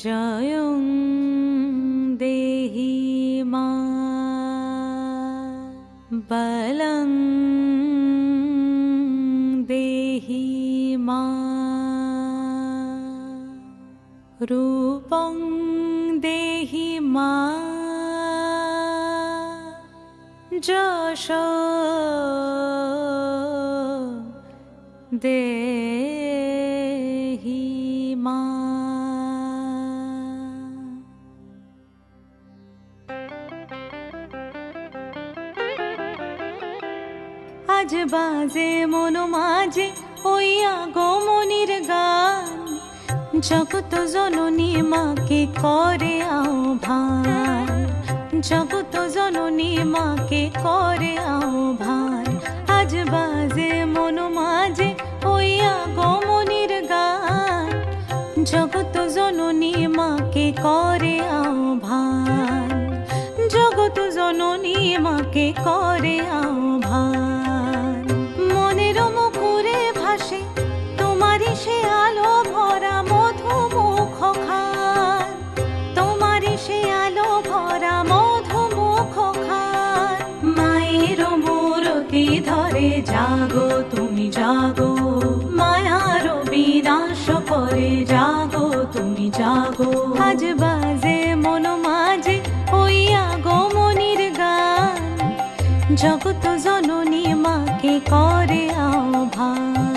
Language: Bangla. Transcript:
জয়ং দেহি মা বলং দেহি মা রূপং দেহি মা যশ দেহি মা। আজ বাজে মন মাঝে ওই আগমনির গান, জগত জননী মাকে করে আহ্বান, জগত জননী মাকে করে আহ্বান। আজ বাজে মন মাঝে ওই আগমনির গান, জগত জননী মাকে করে আহ্বান, জগত জননী মাকে করে আহ্বান। মনের মুখরে ভাসে তোমারই সে আলো ভরা মধুমুখ খান, তোমারই সে আলো ভরা মধুমুখ খান। মায়ের মূরতি ধরে জাগো তুমি জাগো, মায়ার বিনাশ করে জাগো তুমি জাগো। আজ বাজে মন মাঝে ওই আগমনির গান, জগত জননী মাকে করে আহ্বান।